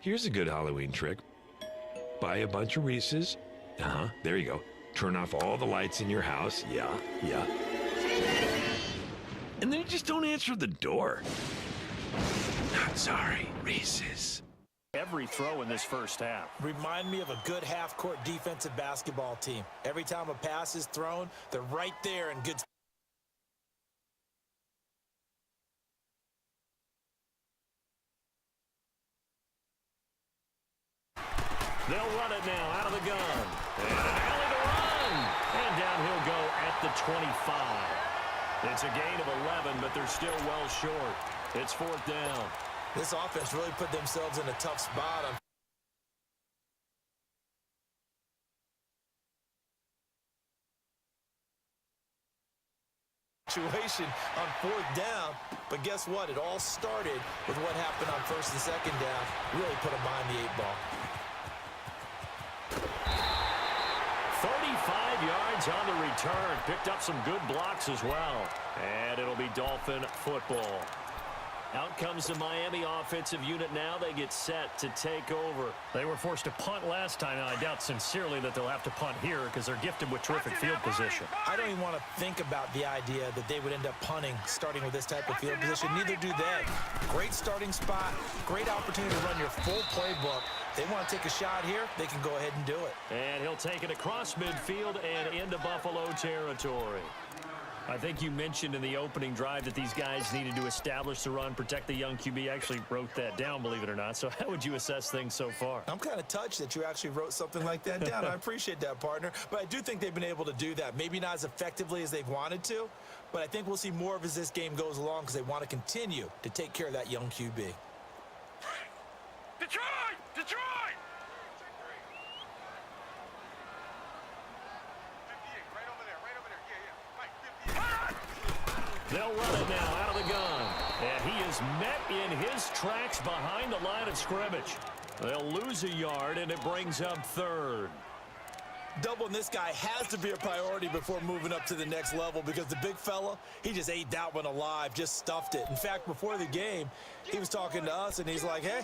Here's a good Halloween trick. Buy a bunch of Reese's. There you go. Turn off all the lights in your house. Yeah. And then you just don't answer the door. Not sorry, Reese's. Every throw in this first half. Remind me of a good half-court defensive basketball team. Every time a pass is thrown, they're right there in good. They'll run it now out of the gun. And an alley to run. And down he'll go at the 25. It's a gain of 11, but they're still well short. It's fourth down. This offense really put themselves in a tough spot on situation on fourth down. But guess what? It all started with what happened on first and second down. Really put them behind the 8-ball. 35 yards on the return. Picked up some good blocks as well. And it'll be Dolphin football. Out comes the Miami offensive unit now. They get set to take over. They were forced to punt last time, and I doubt sincerely that they'll have to punt here because they're gifted with terrific field position. I don't even want to think about the idea that they would end up punting starting with this type of field position. Neither do they. Great starting spot, great opportunity to run your full playbook. They want to take a shot here, they can go ahead and do it. And he'll take it across midfield and into Buffalo territory. I think you mentioned in the opening drive that these guys needed to establish the run, protect the young QB. I actually wrote that down, believe it or not. So how would you assess things so far? I'm kind of touched that you actually wrote something like that down. I appreciate that, partner. But I do think they've been able to do that. Maybe not as effectively as they've wanted to, but I think we'll see more of as this game goes along because they want to continue to take care of that young QB. Detroit! Detroit! They'll run it now out of the gun. And he is met in his tracks behind the line of scrimmage. They'll lose a yard, and it brings up third. Doubling this guy has to be a priority before moving up to the next level because the big fella, he just ate that one alive, just stuffed it. In fact, before the game, he was talking to us, and he's like, hey,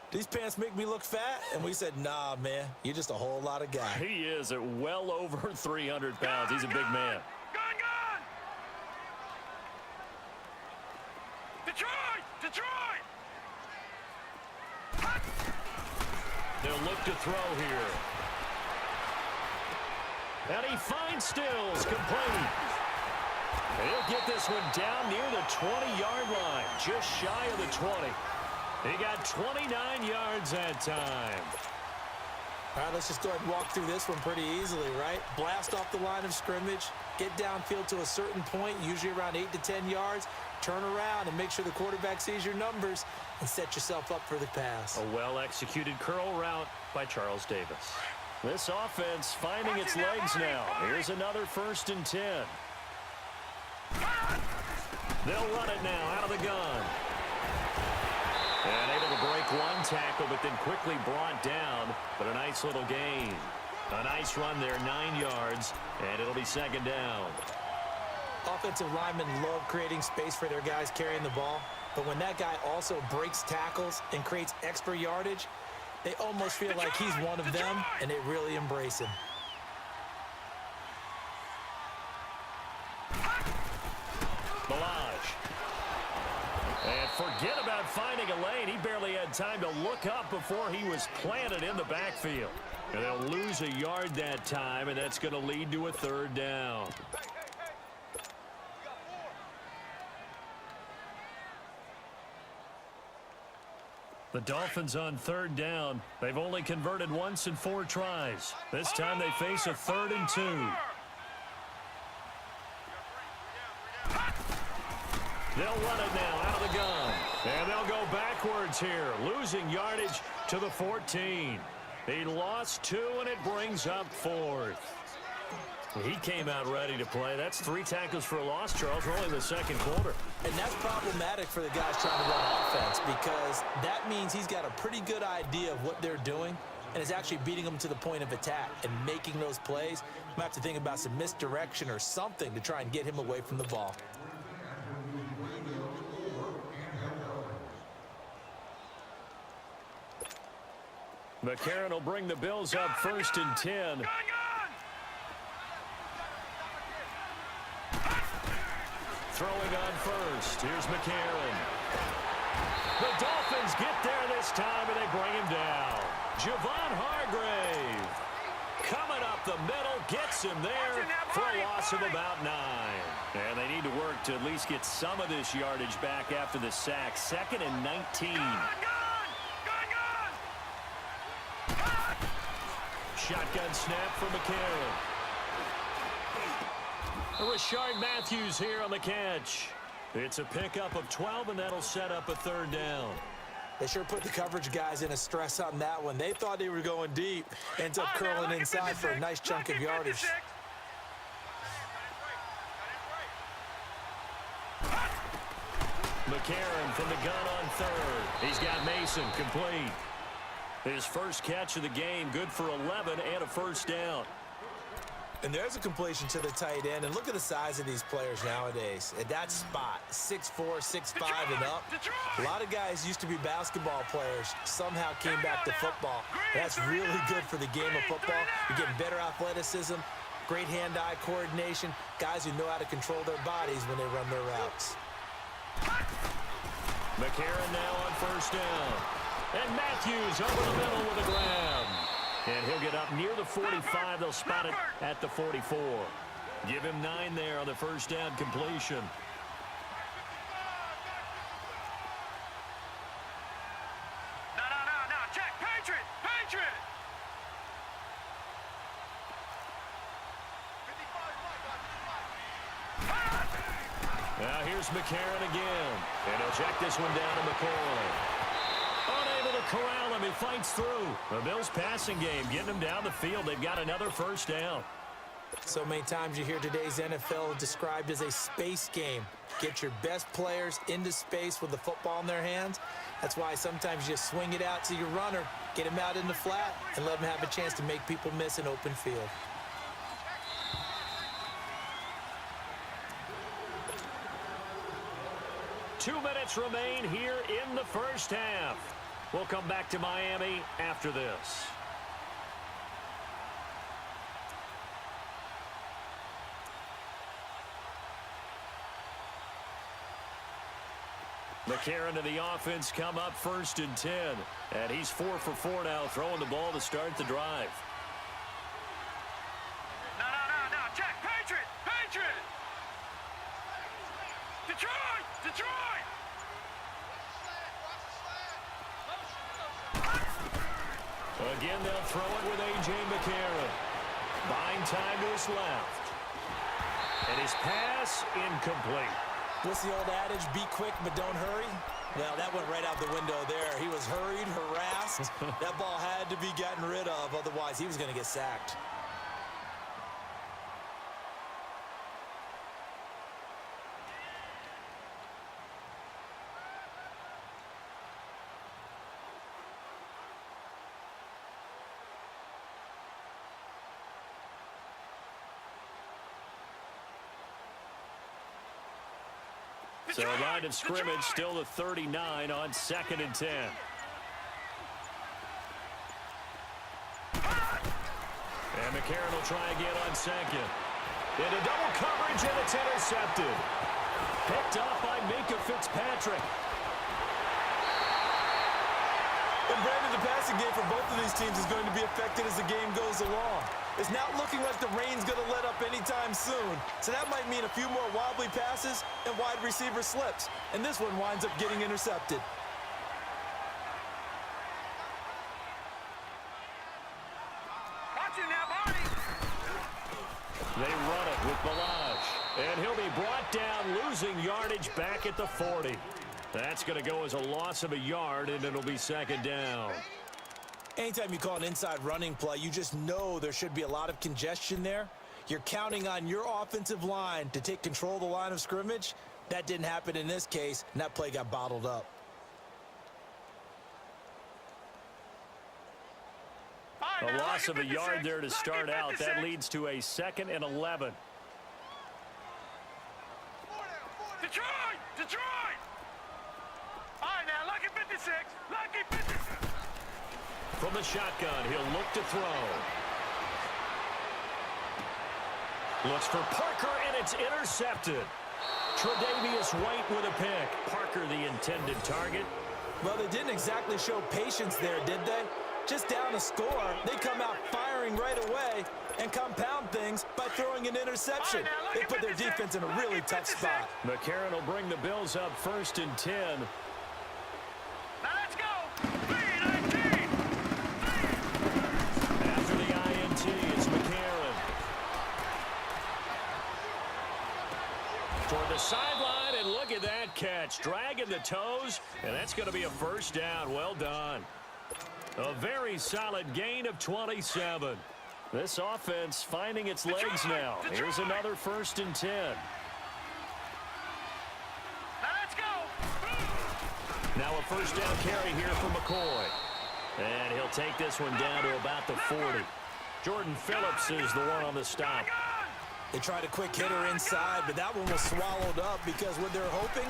these pants make me look fat? And we said, nah, man, you're just a whole lot of guy. He is at well over 300 pounds. He's a big man. Detroit! Detroit! They'll look to throw here. And he finds Stills, complete. He'll get this one down near the 20-yard line, just shy of the 20. He got 29 yards that time. All right, let's just go ahead and walk through this one pretty easily, right? Blast off the line of scrimmage, get downfield to a certain point, usually around 8 to 10 yards, turn around and make sure the quarterback sees your numbers and set yourself up for the pass. A well-executed curl route by Charles Davis. This offense finding its legs now. Here's another 1st and 10. They'll run it now out of the gun. And able to break one tackle, but then quickly brought down. But a nice little gain. A nice run there, 9 yards, and it'll be 2nd down. Offensive linemen love creating space for their guys carrying the ball, but when that guy also breaks tackles and creates extra yardage, they almost feel like he's one of them, and they really embrace him. Balaj. And forget about finding a lane. He barely had time to look up before he was planted in the backfield. And they'll lose a yard that time, and that's going to lead to a 3rd down. The Dolphins on 3rd down. They've only converted once in 4 tries. This time they face a 3rd and 2. They'll run it now out of the gun. And they'll go backwards here, losing yardage to the 14. He lost 2, and it brings up 4th. He came out ready to play. That's 3 tackles for a loss, Charles. We're only in the 2nd quarter. And that's problematic for the guys trying to run offense because that means he's got a pretty good idea of what they're doing and is actually beating them to the point of attack and making those plays. Might have to think about some misdirection or something to try and get him away from the ball. McCarron will bring the Bills up first and 10. Throwing on first. Here's McCarron. The Dolphins get there this time, and they bring him down. Javon Hargrave coming up the middle, gets him there for a loss of about 9. And they need to work to at least get some of this yardage back after the sack. 2nd and 19. Shotgun snap for McCarron. Rashard Matthews here on the catch. It's a pickup of 12, and that'll set up a 3rd down. They sure put the coverage guys in a stress on that one. They thought they were going deep. Ends up curling inside for a nice chunk of yardage. McCarron from the gun on 3rd. He's got Mason complete. His first catch of the game, good for 11 and a 1st down. And there's a completion to the tight end. And look at the size of these players nowadays. At that spot, 6'4", 6'5", and up. A lot of guys used to be basketball players. Somehow came back to football. That's really good for the game of football. You're getting better athleticism, great hand-eye coordination, guys who know how to control their bodies when they run their routes. McCarron now on 1st down. And Matthews over the middle with a grab. And he'll get up near the 45. They'll spot it at the 44. Give him 9 there on the 1st down completion. No. Check. Patriot. Now here's McCarron again. And he'll check this one down to McCoy. Unable to corral him. He fights through. The Bills' passing game getting him down the field. They've got another 1st down. So many times you hear today's NFL described as a space game. Get your best players into space with the football in their hands. That's why sometimes you swing it out to your runner, get him out in the flat, and let him have a chance to make people miss an open field. Two minutes remain here in the 1st half. We'll come back to Miami after this. McCarron to the offense come up 1st and 10. And he's 4 for 4 now, throwing the ball to start the drive. No. Check. Patriot. Detroit. Again, they'll throw it with A.J. McCarron. Buying time to his left. And his pass incomplete. What's the old adage, be quick but don't hurry? Well, that went right out the window there. He was hurried, harassed. That ball had to be gotten rid of, otherwise he was going to get sacked. So line of scrimmage still the 39 on 2nd and 10. And McCarron will try again on 2nd. Into double coverage, and it's intercepted. Picked up by Minka Fitzpatrick. And Brandon, the passing game for both of these teams is going to be affected as the game goes along. It's not looking like the rain's going to let up anytime soon. So that might mean a few more wobbly passes and wide receiver slips. And this one winds up getting intercepted. Watch it now, Barney. They run it with Balaj. And he'll be brought down, losing yardage back at the 40. That's going to go as a loss of a yard, and it'll be 2nd down. Anytime you call an inside running play, you just know there should be a lot of congestion there. You're counting on your offensive line to take control of the line of scrimmage. That didn't happen in this case, and that play got bottled up. A loss of a yard there to start out. That leads to a 2nd and 11. Detroit! All right, now, lucky 56. Lucky 56. From the shotgun, he'll look to throw. Looks for Parker, and it's intercepted. Tre'Davious White with a pick. Parker the intended target. Well, they didn't exactly show patience there, did they? Just down a score, they come out firing right away and compound things by throwing an interception. They put their defense in a really tough spot. McCarron will bring the Bills up 1st and 10. Now let's go. 3-19. After the INT, it's McCarron. Toward the sideline, and look at that catch. Dragging the toes, and that's going to be a first down. Well done. A very solid gain of 27. This offense finding its legs now. Here's another 1st and 10. Now let's go. Now a first down carry here for McCoy. And he'll take this one down to about the 40. Jordan Phillips is the one on the stop. They tried a quick hitter inside, but that one was swallowed up because what they're hoping,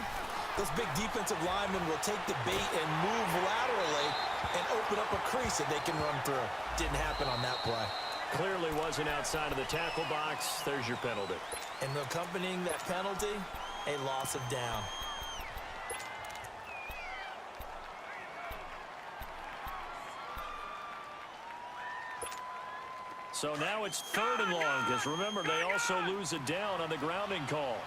those big defensive linemen will take the bait and move laterally and open up a crease that they can run through. Didn't happen on that play. Clearly wasn't outside of the tackle box. There's your penalty. And accompanying that penalty, a loss of down. So now it's 3rd and long, because remember, they also lose a down on the grounding call.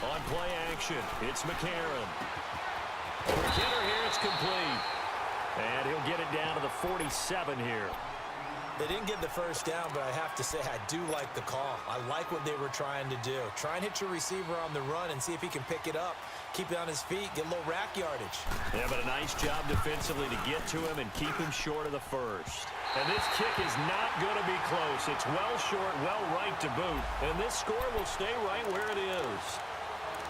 On play action, it's McCarron. Hitter here, it's complete. And he'll get it down to the 47 here. They didn't get the first down, but I have to say I do like the call. I like what they were trying to do. Try and hit your receiver on the run and see if he can pick it up. Keep it on his feet, get a little rack yardage. Yeah, but a nice job defensively to get to him and keep him short of the first. And this kick is not going to be close. It's well short, well right to boot. And this score will stay right where it is.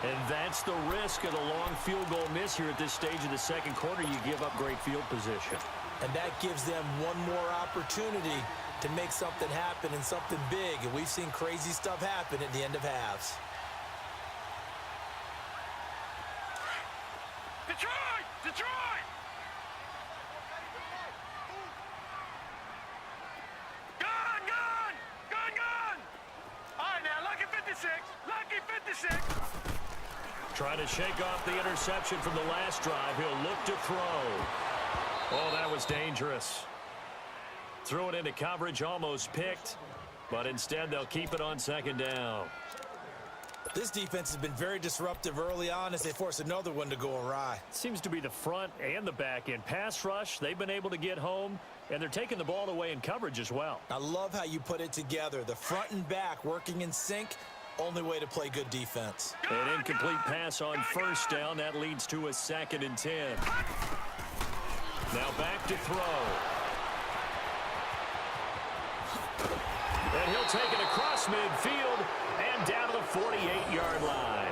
And that's the risk of the long field goal miss here at this stage of the second quarter. You give up great field position. And that gives them one more opportunity to make something happen and something big. And we've seen crazy stuff happen at the end of halves. Detroit! Detroit! Gun! Gun! Gun! Gun! All right, now, lucky 56. Lucky 56. Trying to shake off the interception from the last drive. He'll look to throw. Oh, that was dangerous. Threw it into coverage, almost picked. But instead, they'll keep it on 2nd down. This defense has been very disruptive early on as they force another one to go awry. Seems to be the front and the back end. Pass rush, they've been able to get home, and they're taking the ball away in coverage as well. I love how you put it together. The front and back working in sync. Only way to play good defense. An incomplete pass on 1st down. That leads to a 2nd and 10. Now back to throw. And he'll take it across midfield and down to the 48-yard line.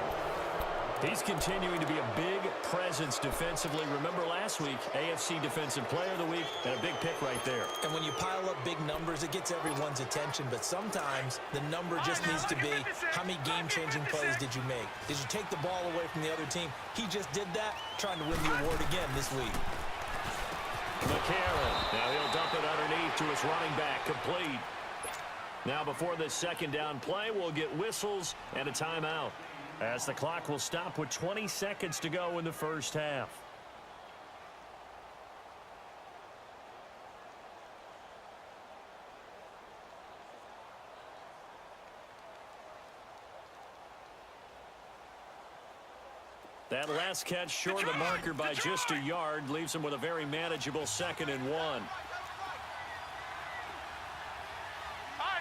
He's continuing to be a big presence defensively. Remember last week, AFC Defensive Player of the Week, and a big pick right there. And when you pile up big numbers, it gets everyone's attention. But sometimes the number just needs to be, how many game-changing plays did you make? Did you take the ball away from the other team? He just did that, trying to win the award again this week. McCarron. Now he'll dump it underneath to his running back. Complete. Now before this 2nd down play, we'll get whistles and a timeout, as the clock will stop with 20 seconds to go in the first half. That last catch short of the marker by just a yard leaves him with a very manageable 2nd and 1. All right,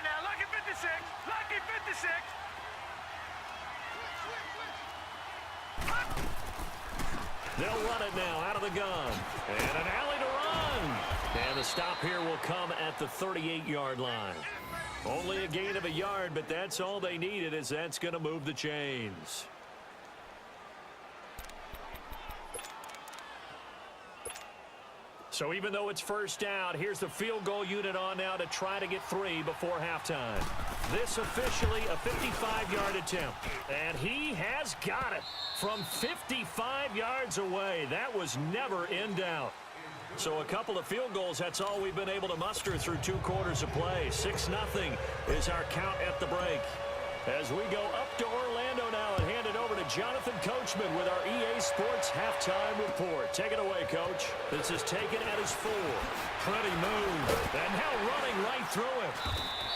now, lucky 56. Lucky 56. They'll run it now out of the gun. And an alley to run. And the stop here will come at the 38-yard line. Only a gain of a yard, but that's all they needed, as that's going to move the chains. So even though it's first down, here's the field goal unit on now to try to get 3 before halftime. This officially a 55-yard attempt. And he has got it from 55 yards away. That was never in doubt. So a couple of field goals, that's all we've been able to muster through 2 quarters of play. 6-0 is our count at the break. As we go up to Orlando now and hand it over to Jonathan Coachman with our EA Sports Halftime Report. Take it away, Coach. This is taken at his 4. Pretty move. And now running right through him.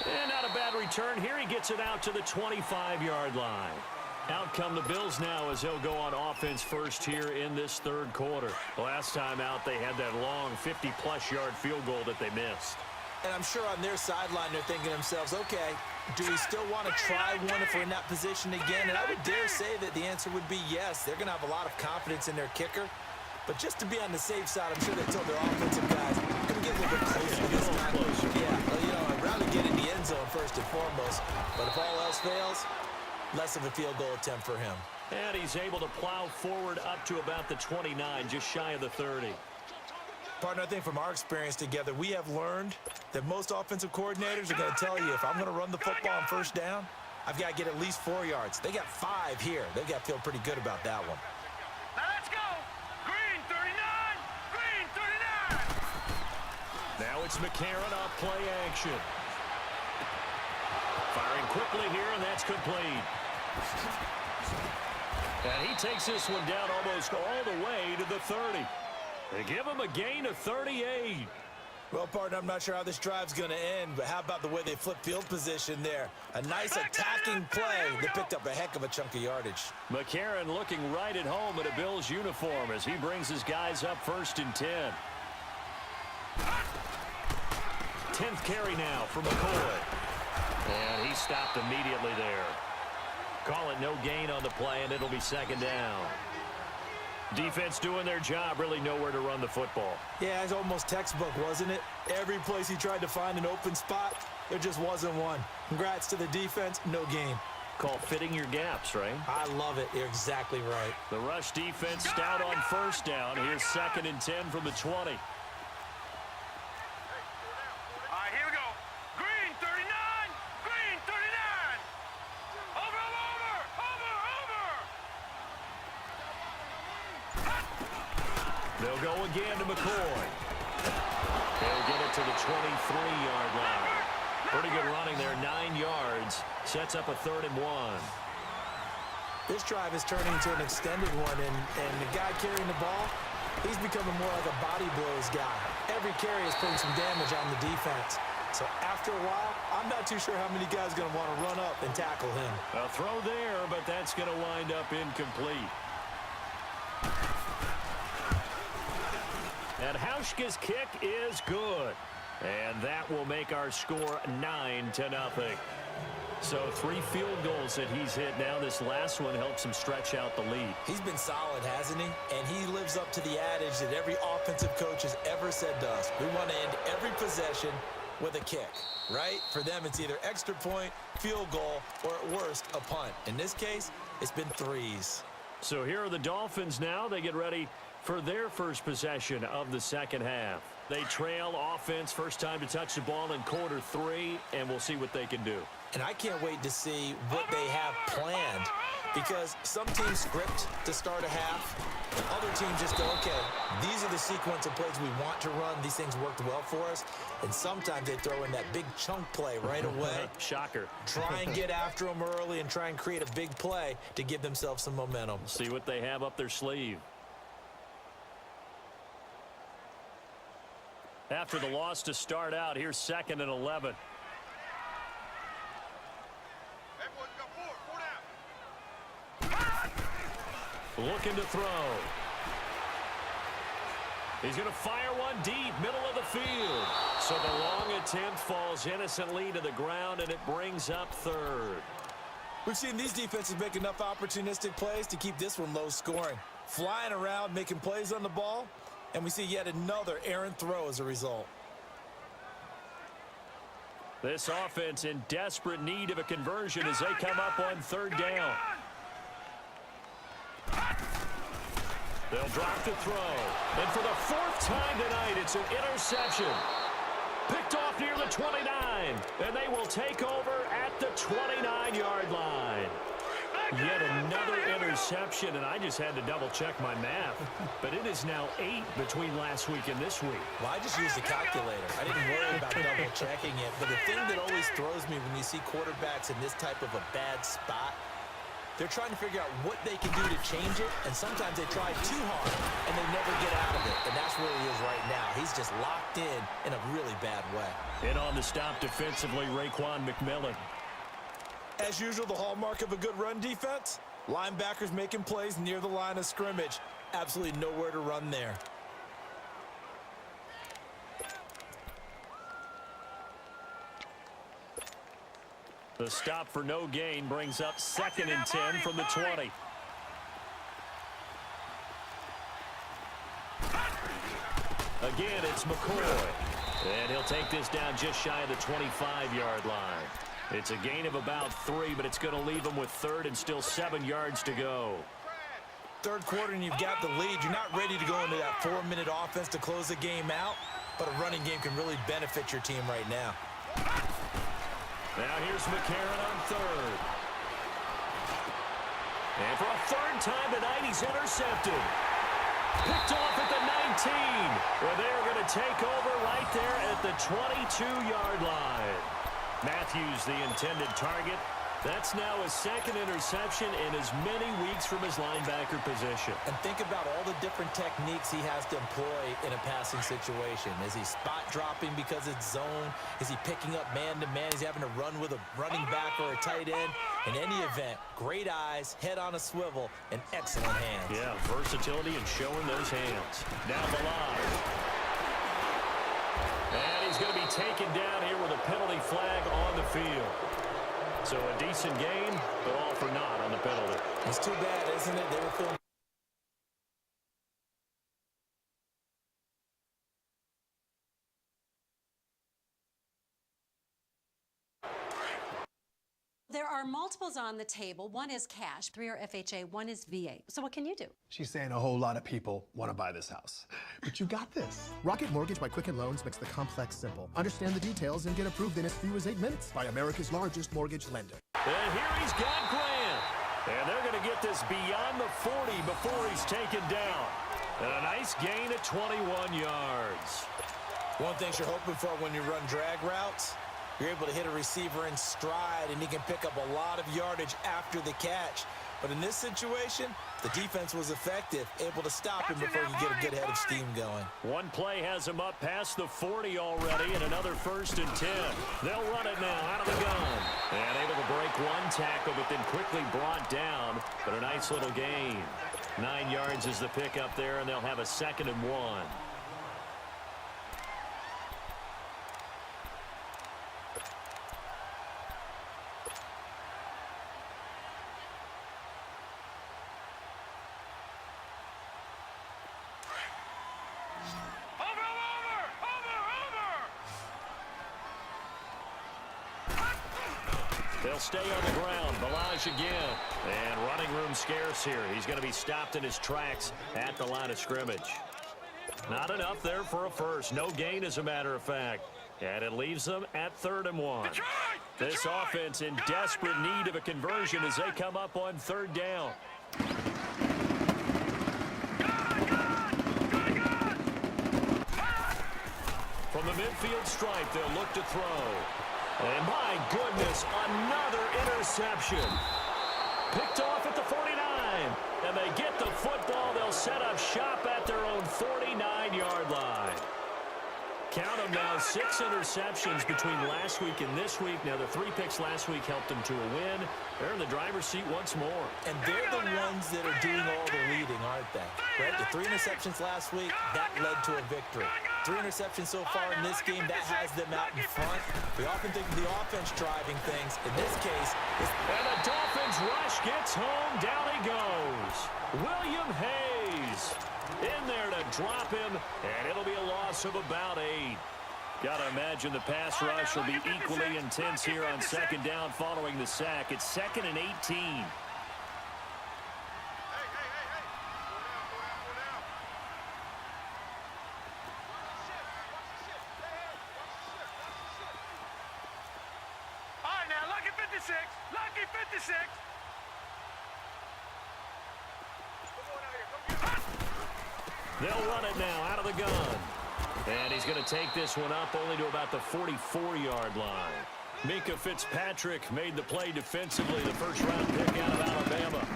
And not a bad return. Here he gets it out to the 25-yard line. Out come the Bills now as they'll go on offense first here in this 3rd quarter. Last time out, they had that long 50-plus yard field goal that they missed. And I'm sure on their sideline they're thinking to themselves, okay, do we still want to try one if we're in that position again? And I would dare say that the answer would be yes. They're going to have a lot of confidence in their kicker. But just to be on the safe side, I'm sure they told their offensive guys, we're going to get a little bit closer this time. Yeah, well, I'd rather get in the end zone first and foremost. But if all else fails, less of a field goal attempt for him. And he's able to plow forward up to about the 29, just shy of the 30. Partner, I think from our experience together, we have learned that most offensive coordinators are going to tell you, if I'm going to run the football on first down, I've got to get at least 4 yards. They got 5 here. They've got to feel pretty good about that one. Now let's go. Green 39. Green 39. Now it's McCarron off play action. Firing quickly here, and that's complete. And he takes this one down almost all the way to the 30. They give him a gain of 38. Well, partner, I'm not sure how this drive's going to end, but how about the way they flip field position there? A nice attacking play that picked up a heck of a chunk of yardage. McCarron looking right at home in a Bills uniform as he brings his guys up 1st and 10. 10th carry now for McCoy. And he stopped immediately there. Call it no gain on the play, and it'll be 2nd down. Defense doing their job, really nowhere to run the football. Yeah, it's almost textbook, wasn't it? Every place he tried to find an open spot, there just wasn't one. Congrats to the defense, no gain. Call fitting your gaps, right? I love it. You're exactly right. The rush defense stout on 1st down. Here's 2nd and 10 from the 20. All right, here we go. Green 39. Green 39. Over. They'll go again to McCoy. They'll get it to the 23-yard line. Pretty good running there, 9 yards. Sets up a 3rd and 1. This drive is turning into an extended one, and the guy carrying the ball, he's becoming more like a body blows guy. Every carry is putting some damage on the defense. So after a while, I'm not too sure how many guys are going to want to run up and tackle him. A throw there, but that's going to wind up incomplete. And Hauschka's kick is good. And that will make our score 9-0. So 3 field goals that he's hit now. This last one helps him stretch out the lead. He's been solid, hasn't he? And he lives up to the adage that every offensive coach has ever said to us. We want to end every possession with a kick, right? For them, it's either extra point, field goal, or at worst, a punt. In this case, it's been 3s. So here are the Dolphins now. They get ready for their first possession of the 2nd half. They trail offense, first time to touch the ball in quarter 3, and we'll see what they can do. And I can't wait to see what they have planned, because some teams script to start a half. Other teams just go, okay, these are the sequence of plays we want to run. These things worked well for us. And sometimes they throw in that big chunk play right away. Shocker. Try and get after them early and try and create a big play to give themselves some momentum. See what they have up their sleeve. After the loss to start out, here's 2nd and 11. Looking to throw. He's going to fire one deep, middle of the field. So the long attempt falls innocently to the ground, and it brings up 3rd. We've seen these defenses make enough opportunistic plays to keep this one low scoring. Flying around, making plays on the ball, and we see yet another errant throw as a result. This offense in desperate need of a conversion as they come up on 3rd down. They'll drop to throw. And for the fourth time tonight, it's an interception. Picked off near the 29. And they will take over at the 29-yard line. Yet another interception, and I just had to double-check my math. But it is now 8 between last week and this week. Well, I just used a calculator. I didn't worry about double-checking it. But the thing that always throws me when you see quarterbacks in this type of a bad spot, they're trying to figure out what they can do to change it, and sometimes they try too hard, and they never get out of it. And that's where he is right now. He's just locked in a really bad way. And on the stop defensively, Raekwon McMillan. As usual, the hallmark of a good run defense, linebackers making plays near the line of scrimmage. Absolutely nowhere to run there. The stop for no gain brings up 2nd and 10 from the 20. Again, it's McCoy. And he'll take this down just shy of the 25-yard line. It's a gain of about 3, but it's going to leave them with 3rd and still 7 yards to go. Third quarter and you've got the lead. You're not ready to go into that 4-minute offense to close the game out, but a running game can really benefit your team right now. Now here's McCarron on 3rd. And for a 3rd time tonight, he's intercepted. Picked off at the 19, where they're going to take over right there at the 22-yard line. Matthews, the intended target. That's now his 2nd interception in as many weeks from his linebacker position. And think about all the different techniques he has to employ in a passing situation. Is he spot dropping because it's zone? Is he picking up man-to-man? He's having to run with a running back or a tight end. In any event, great eyes, head on a swivel, and excellent hands. Yeah, versatility and showing those hands. Down the line. And he's going to be taken down here with a penalty flag on the field. So a decent gain, but all for naught on the penalty. It's too bad, isn't it? They were feeling... There are multiples on the table. One is cash, 3 are FHA, 1 is VA. So what can you do? She's saying a whole lot of people want to buy this house. But you got this. Rocket Mortgage by Quicken Loans makes the complex simple. Understand the details and get approved in as few as 8 minutes by America's largest mortgage lender. And here he's got Grant. And they're going to get this beyond the 40 before he's taken down. And a nice gain at 21 yards. One thing you're hoping for when you run drag routes, you're able to hit a receiver in stride, and he can pick up a lot of yardage after the catch. But in this situation, the defense was effective, able to stop him before he could get a good head of steam going. One play has him up past the 40 already, and another 1st and 10. They'll run it now out of the gun. And able to break one tackle, but then quickly brought down. But a nice little gain. 9 yards is the pickup there, and they'll have a 2nd and 1. They'll stay on the ground. Balaj again. And running room scarce here. He's going to be stopped in his tracks at the line of scrimmage. Not enough there for a first. No gain, as a matter of fact. And it leaves them at 3rd and 1. This offense in desperate need of a conversion as they come up on 3rd down. From the midfield stripe, they'll look to throw. And my goodness, another interception. Picked off at the 49. And they get the football. They'll set up shop at their own 49-yard line. Count them now, 6 interceptions between last week and this week. Now, the 3 picks last week helped them to a win. They're in the driver's seat once more. And they're the ones that are doing all the leading, aren't they? Right? The 3 interceptions last week, that led to a victory. 3 interceptions so far in this game, that has them out in front. We often think of the offense driving things. In this case, and the Dolphins rush gets home. Down he goes. William Hayes in there to drop him, and it'll be a loss of about 8. Gotta imagine the pass rush will be equally intense here on 2nd down following the sack. It's 2nd and 18. 56. Lucky 56. They'll run it now out of the gun. And he's going to take this one up only to about the 44-yard line. Mika Fitzpatrick made the play defensively, the first-round pick out of Alabama.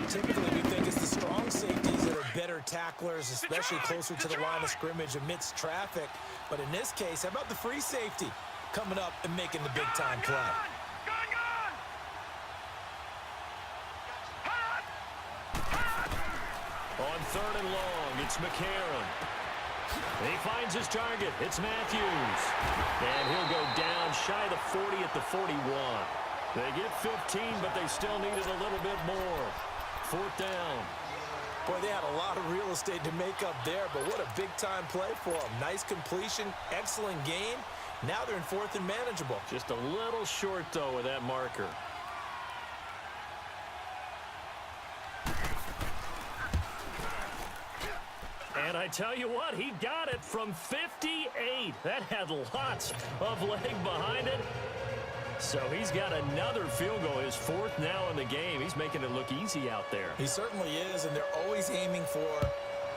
Typically, we think it's the strong safeties that are better tacklers, especially closer to the line of scrimmage amidst traffic. But in this case, how about the free safety coming up and making the big-time play? On 3rd and long, it's McCarron. He finds his target. It's Matthews. And he'll go down shy of the 40 at the 41. They get 15, but they still needed a little bit more. 4th down. Boy, they had a lot of real estate to make up there, but what a big-time play for them. Nice completion, excellent game. Now they're in 4th and manageable. Just a little short, though, with that marker. And I tell you what, he got it from 58. That had lots of leg behind it. So he's got another field goal, his 4th now in the game. He's making it look easy out there. He certainly is, and they're always aiming for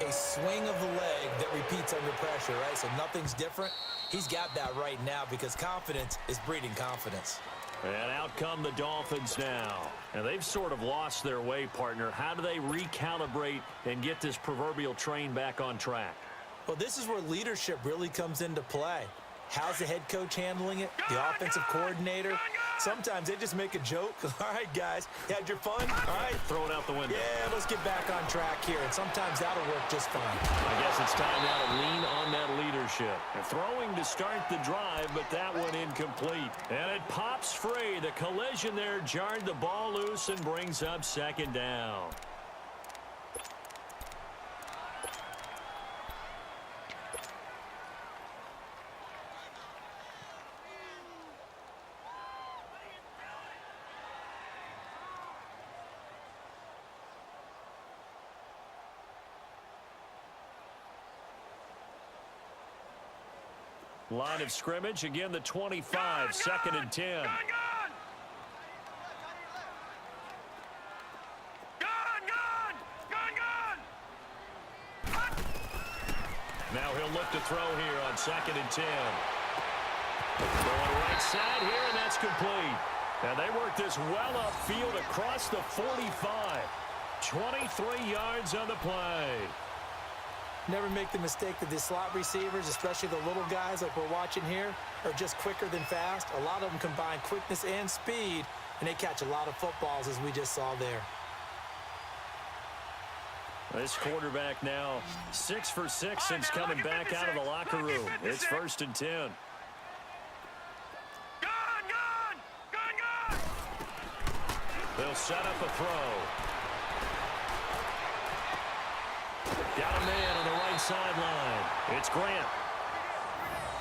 a swing of the leg that repeats under pressure, right? So nothing's different. He's got that right now because confidence is breeding confidence. And out come the Dolphins now. And they've sort of lost their way, partner. How do they recalibrate and get this proverbial train back on track? Well, this is where leadership really comes into play. How's the head coach handling it? The offensive coordinator? Sometimes they just make a joke. All right, guys, you had your fun? All right. Throw it out the window. Yeah, let's get back on track here. And sometimes that'll work just fine. I guess it's time now to lean on that leadership. And throwing to start the drive, but that one incomplete. And it pops free. The collision there jarred the ball loose and brings up 2nd down. Line of scrimmage, again the 25, 2nd and 10. Now he'll look to throw here on 2nd and 10. Going right side here, and that's complete. And they work this well upfield across the 45. 23 yards on the play. Never make the mistake that the slot receivers, especially the little guys like we're watching here, are just quicker than fast. A lot of them combine quickness and speed, and they catch a lot of footballs, as we just saw there. This quarterback now 6 for 6 since coming back out of the locker room. It's 1st and 10. They'll set up a throw. Got a man on the right sideline. It's Grant.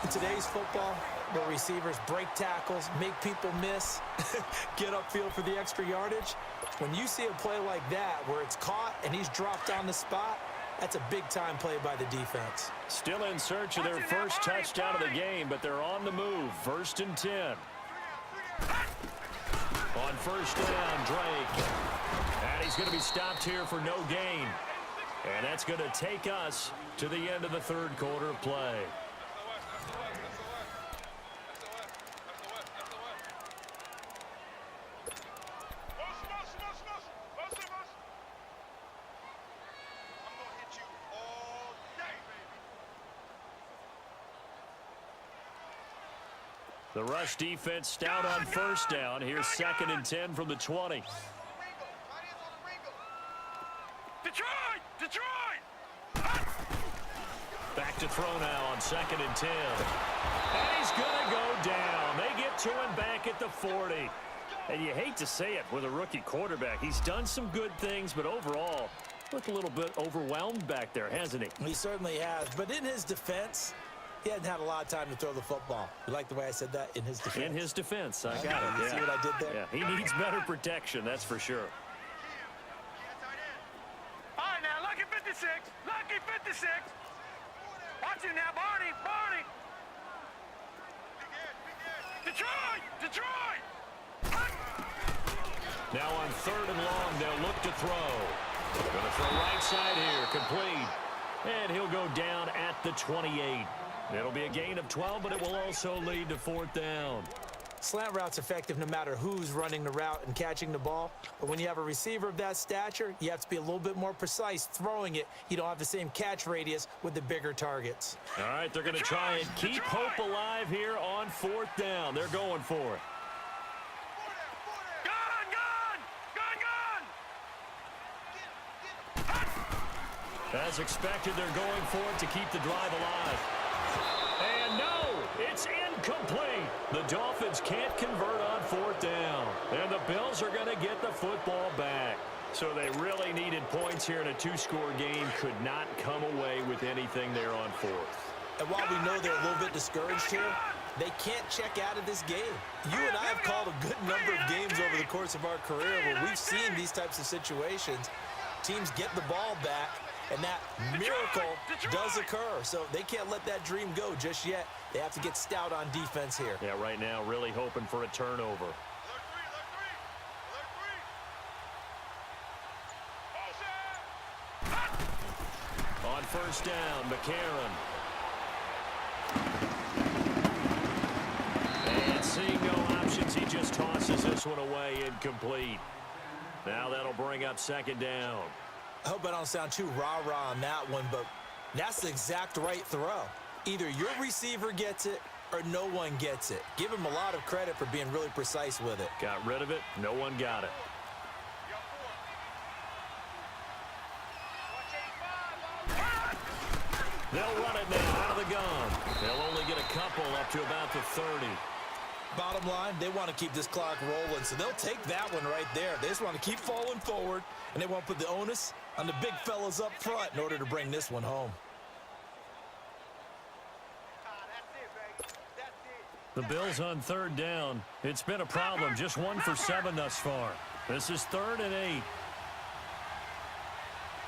In today's football, where receivers break tackles, make people miss, get upfield for the extra yardage, when you see a play like that where it's caught and he's dropped on the spot, that's a big-time play by the defense. Still in search of their first touchdown of the game, but they're on the move. 1st and 10. On 1st down, Drake. And he's going to be stopped here for no gain. And that's going to take us to the end of the 3rd quarter of play. The rush defense stout on 1st down. Here's 2nd and 10 from the 20. Back to throw now on 2nd and 10. And he's going to go down. They get to him back at the 40. And you hate to say it with a rookie quarterback. He's done some good things, but overall, looked a little bit overwhelmed back there, hasn't he? He certainly has. But in his defense, he hadn't had a lot of time to throw the football. You like the way I said that? In his defense. In his defense. I got it. You see what I did there? Yeah, he needs better protection, that's for sure. All right, now, lucky 56. Lucky 56. Watch it now, Barney. Barney. Detroit. Detroit. Now on 3rd and long, they'll look to throw. Going to throw right side here, complete. And he'll go down at the 28. It'll be a gain of 12, but it will also lead to 4th down. Slant route's effective no matter who's running the route and catching the ball. But when you have a receiver of that stature, you have to be a little bit more precise throwing it. You don't have the same catch radius with the bigger targets. All right, they're going to try and keep hope alive here on 4th down. They're going for it. As expected, they're going for it to keep the drive alive. And no, it's incomplete. The Dolphins can't convert on 4th down. And the Bills are going to get the football back. So they really needed points here in a 2-score game. Could not come away with anything there on 4th. And while we know they're a little bit discouraged here, they can't check out of this game. You and I have called a good number of games over the course of our career where we've seen these types of situations. Teams get the ball back, and that miracle does occur. So they can't let that dream go just yet. They have to get stout on defense here. Yeah, right now really hoping for a turnover. On 1st down, McCarron. And seeing no options, he just tosses this one away, incomplete. Now that'll bring up 2nd down. I hope I don't sound too rah-rah on that one, but that's the exact right throw. Either your receiver gets it or no one gets it. Give him a lot of credit for being really precise with it. Got rid of it. No one got it. They'll run it now out of the gun. They'll only get a couple up to about the 30. Bottom line, they want to keep this clock rolling, so they'll take that one right there. They just want to keep falling forward, and they won't put the onus on the big fellas up front in order to bring this one home. The Bills on 3rd down. It's been a problem. Just 1 for 7 thus far. This is 3rd and 8.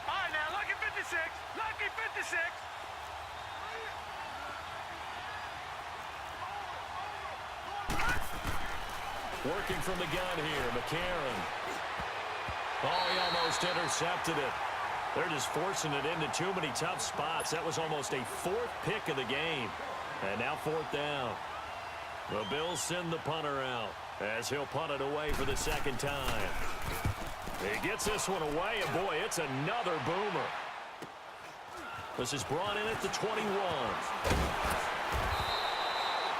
All right, now, lucky 56. Lucky 56. Working from the gun here, McCarron. Oh, he almost intercepted it. They're just forcing it into too many tough spots. That was almost a 4th pick of the game. And now 4th down. The Bills send the punter out as he'll punt it away for the 2nd time. He gets this one away, and boy, it's another boomer. This is brought in at the 21.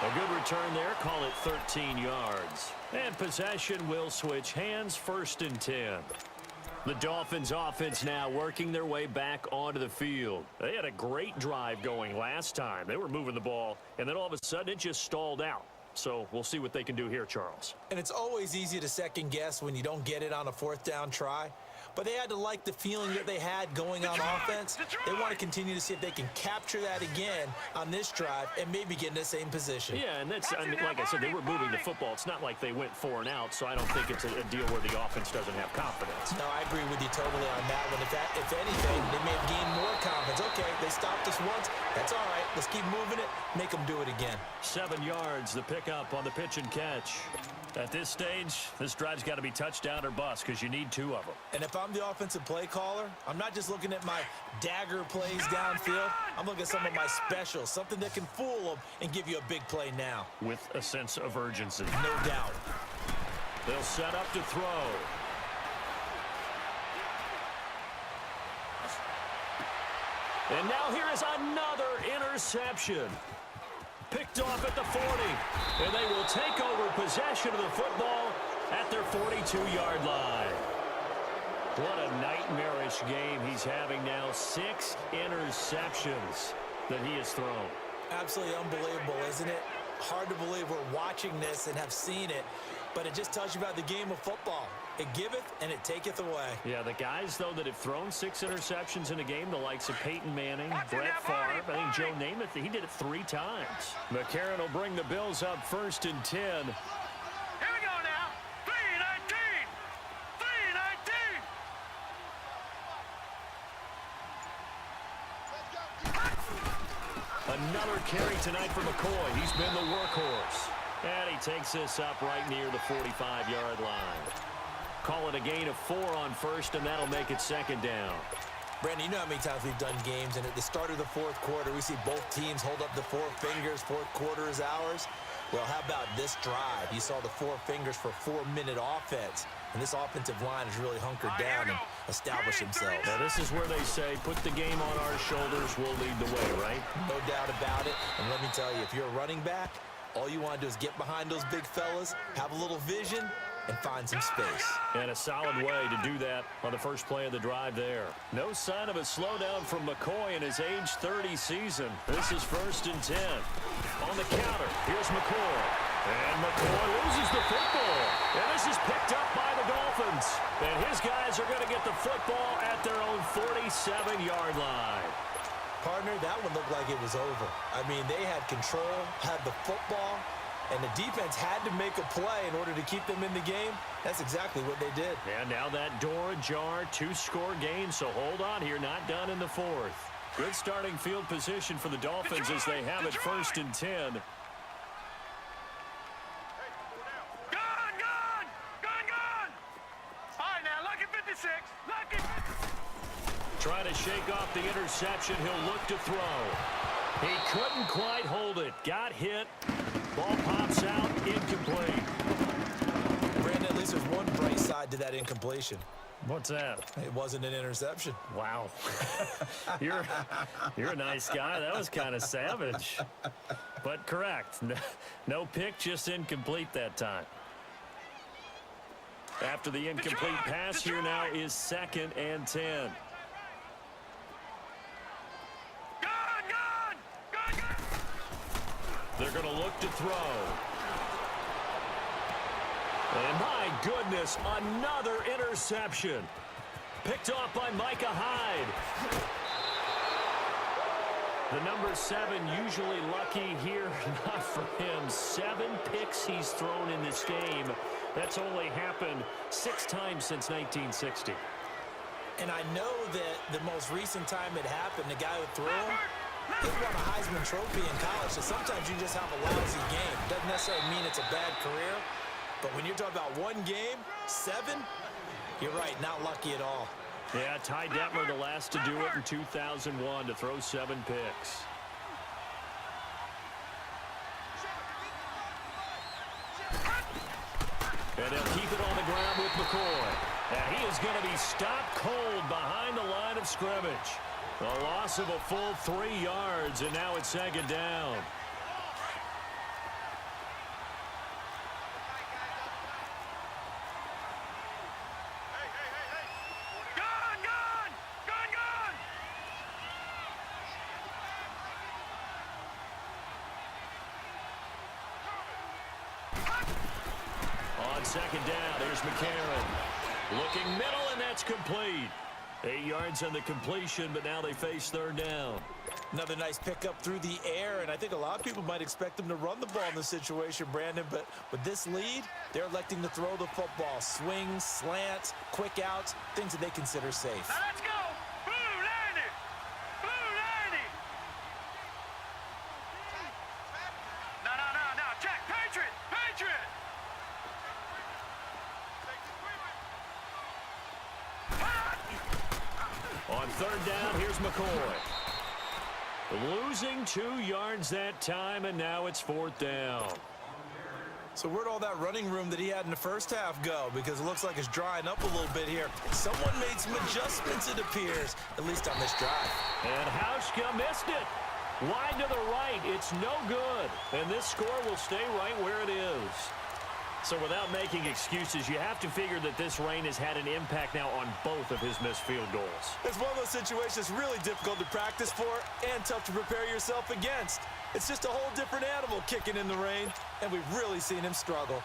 A good return there, call it 13 yards. And possession will switch hands, 1st and 10. The Dolphins offense now working their way back onto the field. They had a great drive going last time. They were moving the ball, and then all of a sudden it just stalled out. So we'll see what they can do here, Charles. And it's always easy to second guess when you don't get it on a 4th down try. But they had to like the feeling that they had going on offense. They want to continue to see if they can capture that again on this drive and maybe get in the same position. Yeah, and that's, I mean, like I said, they were moving the football. It's not like they went 4 and out, so I don't think it's a deal where the offense doesn't have confidence. No, I agree with you totally on that one. If anything, they may have gained more confidence. Okay, they stopped us once. That's all right. Let's keep moving it. Make them do it again. 7 yards, the pickup on the pitch and catch. At this stage, this drive's got to be touchdown or bust because you need 2 of them. And if I'm the offensive play caller, I'm not just looking at my dagger plays downfield. I'm looking at some of my specials, something that can fool them and give you a big play now. With a sense of urgency. No doubt. They'll set up to throw. And now here is another interception. Picked off at the 40. And they will take over possession of the football at their 42-yard line. What a nightmarish game he's having now. 6 interceptions that he has thrown. Absolutely unbelievable, isn't it? Hard to believe we're watching this and have seen it, but it just tells you about the game of football. It giveth and it taketh away. Yeah, the guys, though, that have thrown 6 interceptions in a game, the likes of Peyton Manning, Brett Favre, I think Joe Namath, he did it 3 times. McCarron will bring the Bills up 1st and 10. Here we go now. 3-19. 3-19. Another carry tonight for McCoy. He's been the workhorse. And he takes this up right near the 45-yard line. Call it a gain of 4 on first, and that'll make it second down. Brandon, you know how many times we've done games, and at the start of the fourth quarter, we see both teams hold up the 4 fingers, fourth quarter is ours. Well, how about this drive? You saw the 4 fingers for 4-minute offense, and this offensive line has really hunkered down and established themselves. Now, this is where they say, put the game on our shoulders, we'll lead the way, right? No doubt about it, and let me tell you, if you're a running back, all you want to do is get behind those big fellas, have a little vision, and find some space. And a solid way to do that on the first play of the drive there. No sign of a slowdown from McCoy in his age 30 season. This is 1st and 10. On the counter, here's McCoy. And McCoy loses the football. And this is picked up by the Dolphins. And his guys are going to get the football at their own 47-yard line. Partner, that one looked like it was over. I mean, they had control, had the football, and the defense had to make a play in order to keep them in the game. That's exactly what they did. And now that door ajar, 2-score game, so hold on here, not done in the 4th. Good starting field position for the Dolphins as they have it 1st and 10. Gun! Gun! Gun, gun! All right, now, lucky 56. Lucky 56. Trying to shake off the interception. He'll look to throw. He couldn't quite hold it. Got hit. Ball pops out. Incomplete. Brandon, at least there's one bright side to that incompletion. What's that? It wasn't an interception. Wow. You're a nice guy. That was kind of savage. But correct. No pick, just incomplete that time. After the incomplete pass, here now is 2nd and 10. They're going to look to throw. And my goodness, another interception. Picked off by Micah Hyde. The number 7 usually lucky here, not for him. 7 picks he's thrown in this game. That's only happened 6 times since 1960. And I know that the most recent time it happened, the guy who threw him, he won a Heisman Trophy in college, so sometimes you just have a lousy game. Doesn't necessarily mean it's a bad career, but when you're talking about one game, 7, you're right, not lucky at all. Yeah, Ty Detmer, the last to do it in 2001, to throw 7 picks. And they'll keep it on the ground with McCoy. And he is going to be stopped cold behind the line of scrimmage. A loss of a full 3 yards, and now it's 2nd down. Gun! Gun! Gun, gun! On 2nd down, there's McCarron. Looking middle, and that's complete. 8 yards on the completion, but now they face 3rd down. Another nice pickup through the air, and I think a lot of people might expect them to run the ball in this situation, Brandon, but with this lead, they're electing to throw the football. Swings, slants, quick outs, things that they consider safe. Now let's go! Blue 90! Blue 90! No, check! Patriot! Patriot! On 3rd down, here's McCoy. Losing 2 yards that time, and now it's 4th down. So where'd all that running room that he had in the first half go? Because it looks like it's drying up a little bit here. Someone made some adjustments, it appears, at least on this drive. And Hauschka missed it. Wide to the right, it's no good. And this score will stay right where it is. So without making excuses, you have to figure that this rain has had an impact now on both of his missed field goals. It's one of those situations really difficult to practice for and tough to prepare yourself against. It's just a whole different animal kicking in the rain, and we've really seen him struggle.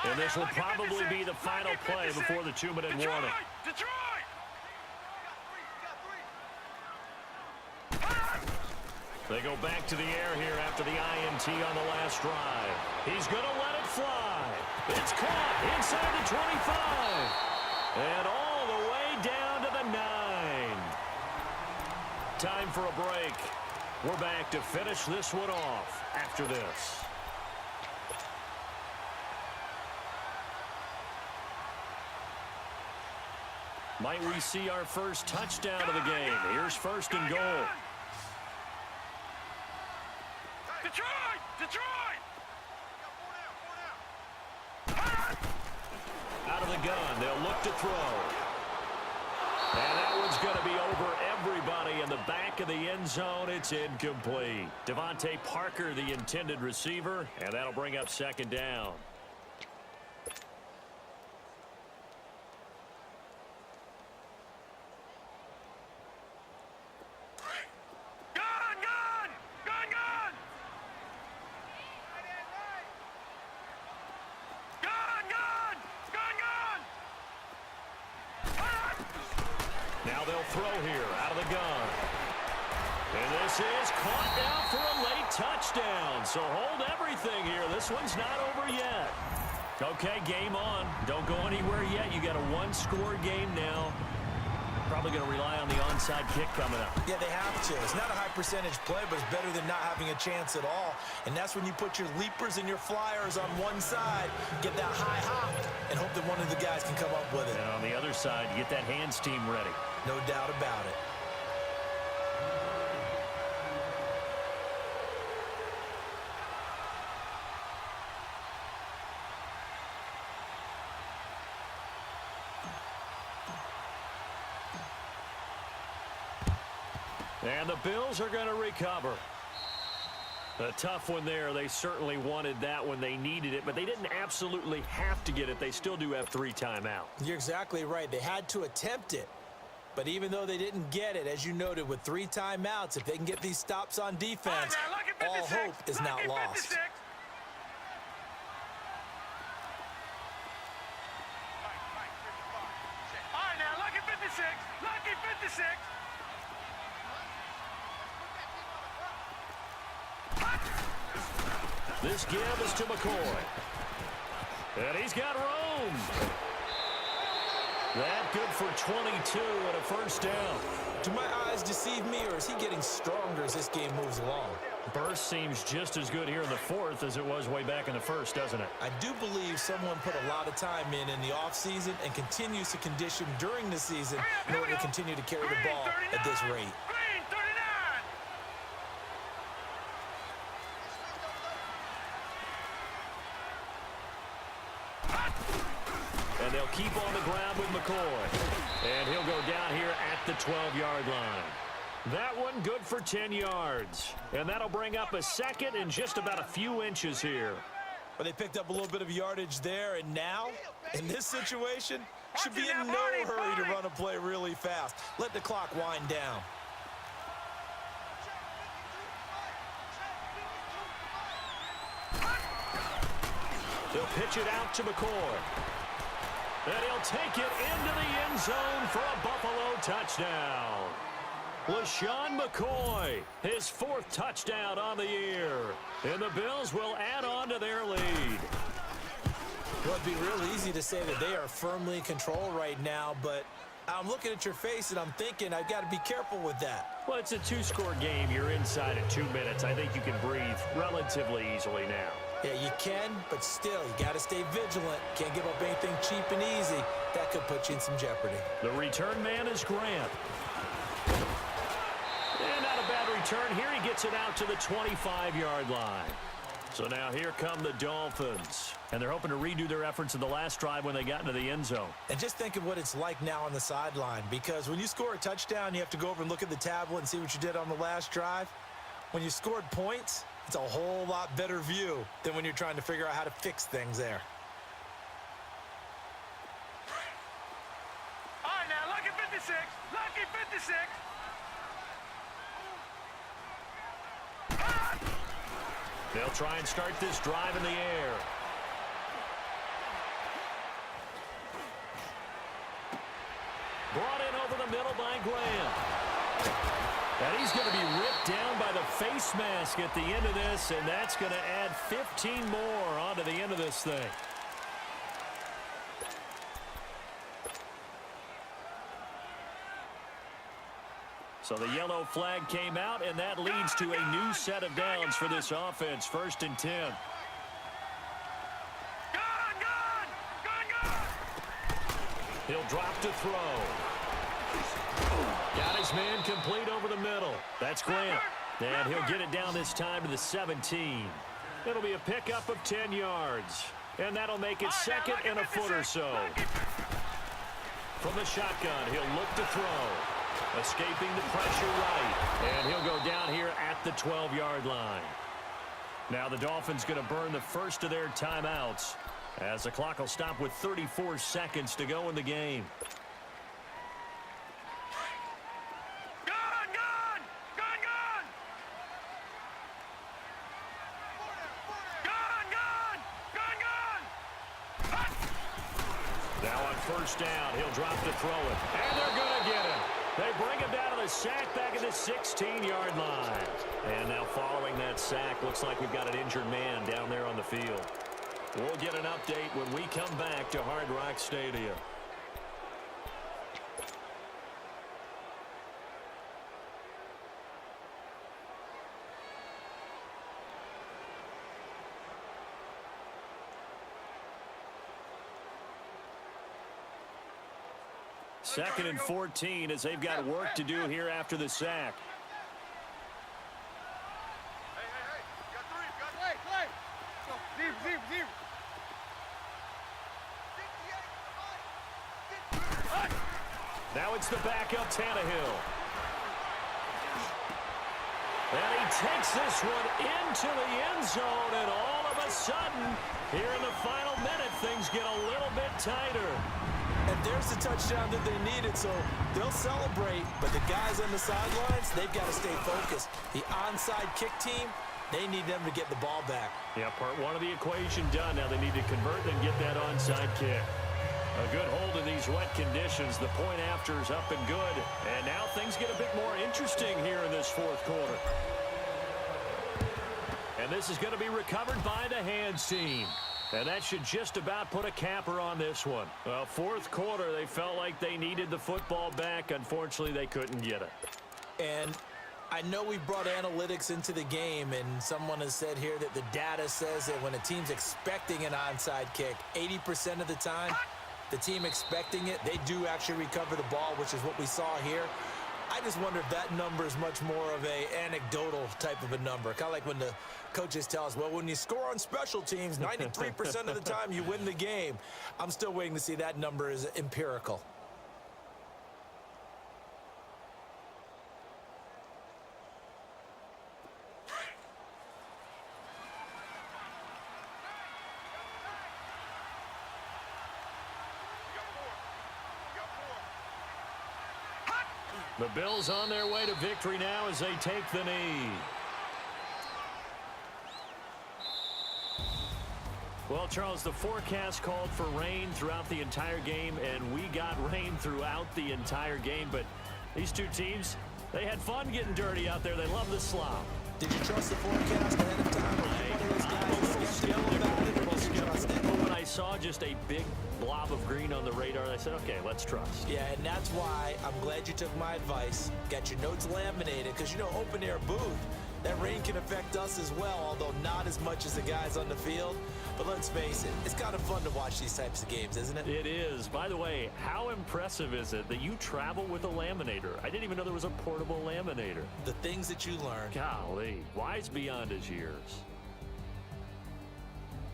And this will probably be the final play before the 2-minute warning. Detroit! They go back to the air here after the INT on the last drive. He's going to let it fly. It's caught inside the 25. And all the way down to the 9. Time for a break. We're back to finish this one off after this. Might we see our first touchdown of the game? Here's first and goal. Detroit! Detroit! Out of the gun, they'll look to throw. And that one's going to be over everybody in the back of the end zone. It's incomplete. Devontae Parker, the intended receiver, and that'll bring up second down. Gun! Gun! Gun! Gun! Gun! Gun! Gun! Gun! Now they'll throw here out of the gun. And this is caught now for a late touchdown. So hold everything here. This one's not over yet. Okay, game on. Don't go anywhere yet. You got a one-score game now. Probably going to rely on the onside kick coming up. Yeah, they have to. It's not a high percentage play, but it's better than not having a chance at all. And that's when you put your leapers and your flyers on one side, get that high hop, and hope that one of the guys can come up with it. And on the other side, you get that hands team ready. No doubt about it. And the Bills are going to recover. A tough one there. They certainly wanted that when they needed it, but they didn't absolutely have to get it. They still do have 3 timeouts. You're exactly right. They had to attempt it. But even though they didn't get it, as you noted, with 3 timeouts, if they can get these stops on defense, all hope is not lost. All right, now, lucky 56. Lucky 56. This give is to McCoy. And he's got room. That good for 22 and a first down. Do my eyes deceive me, or is he getting stronger as this game moves along? Burst seems just as good here in the fourth as it was way back in the first, doesn't it? I do believe someone put a lot of time in the offseason and continues to condition during the season in order to continue to carry the ball at this rate. Green 39. And they'll keep on the ground with McCoy. And he'll go down here at the 12-yard line. That one good for 10 yards. And that'll bring up a second and just about a few inches here. But they picked up a little bit of yardage there, and now, in this situation, should be in no hurry to run a play really fast. Let the clock wind down. They'll pitch it out to McCoy. And he'll take it into the end zone for a Buffalo touchdown. LaShawn McCoy, his 4th touchdown on the year. And the Bills will add on to their lead. Well, it'd be real easy to say that they are firmly in control right now, but I'm looking at your face and I'm thinking I've got to be careful with that. Well, it's a 2-score game. You're inside at 2 minutes. I think you can breathe relatively easily now. Yeah, you can, but still, you got to stay vigilant. Can't give up anything cheap and easy. That could put you in some jeopardy. The return man is Grant. And not a bad return here. He gets it out to the 25-yard line. So now here come the Dolphins. And they're hoping to redo their efforts in the last drive when they got into the end zone. And just think of what it's like now on the sideline, because when you score a touchdown, you have to go over and look at the tablet and see what you did on the last drive. When you scored points, it's a whole lot better view than when you're trying to figure out how to fix things there. All right, now, lucky 56. Lucky 56. They'll try and start this drive in the air. Brought in over the middle by Graham. And he's going to be ripped down by the face mask at the end of this, and that's going to add 15 more onto the end of this thing. So the yellow flag came out, and that leads to a new set of downs for this offense. 1st and 10. He'll drop to throw. Got his man complete over the middle. That's Grant. And he'll get it down this time to the 17. It'll be a pickup of 10 yards. And that'll make it 2nd and a foot or so. From the shotgun, he'll look to throw. Escaping the pressure right. And he'll go down here at the 12-yard line. Now the Dolphins going to burn the first of their timeouts, as the clock will stop with 34 seconds to go in the game. Now on 1st down, he'll drop to throw it. And they're going to get him. They bring him down to the sack back at the 16-yard line. And now following that sack, looks like we've got an injured man down there on the field. We'll get an update when we come back to Hard Rock Stadium. Second and 14 as they've got work to do here after the sack. Now it's the backup Tannehill. And he takes this one into the end zone, and all of a sudden, here in the final minute, things get a little bit tighter. And there's the touchdown that they needed, so they'll celebrate. But the guys on the sidelines, they've got to stay focused. The onside kick team, they need them to get the ball back. Yeah, part one of the equation done. Now they need to convert and get that onside kick. A good hold in these wet conditions. The point after is up and good. And now things get a bit more interesting here in this 4th quarter. And this is going to be recovered by the hands team. And that should just about put a capper on this one. Well, 4th quarter, they felt like they needed the football back. Unfortunately, they couldn't get it. And I know we brought analytics into the game, and someone has said here that the data says that when a team's expecting an onside kick, 80% of the time, the team expecting it, they do actually recover the ball, which is what we saw here. I just wonder if that number is much more of a anecdotal type of a number. Kind of like when the coaches tell us, well, when you score on special teams, 93% of the time you win the game. I'm still waiting to see that number is empirical. The Bills on their way to victory now as they take the knee. Well, Charles, the forecast called for rain throughout the entire game, and we got rain throughout the entire game. But these two teams, they had fun getting dirty out there. They love the slop. Did you trust the forecast ahead of time? When I saw just a big blob of green on the radar, I said, okay, let's trust. Yeah, and that's why I'm glad you took my advice. Got your notes laminated, because, you know, open air booth, that rain can affect us as well, although not as much as the guys on the field. But let's face it, it's kind of fun to watch these types of games, isn't it? It is. By the way, how impressive is it that you travel with a laminator? I didn't even know there was a portable laminator. The things that you learn. Golly, wise beyond his years.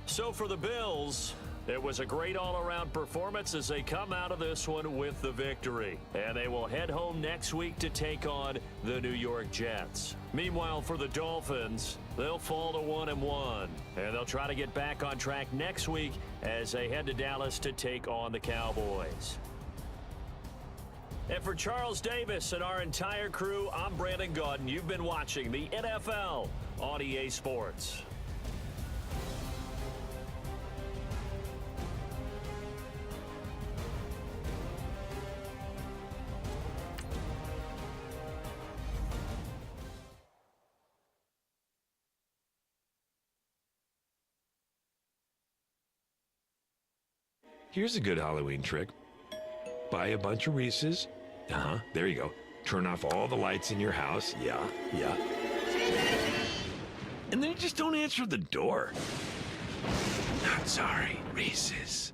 So for the Bills, it was a great all-around performance as they come out of this one with the victory. And they will head home next week to take on the New York Jets. Meanwhile, for the Dolphins, they'll fall to 1-1. And they'll try to get back on track next week as they head to Dallas to take on the Cowboys. And for Charles Davis and our entire crew, I'm Brandon Gaudin. You've been watching the NFL on EA Sports. Here's a good Halloween trick. Buy a bunch of Reese's. There you go. turn off all the lights in your house. Yeah. And then you just don't answer the door. Not sorry, Reese's.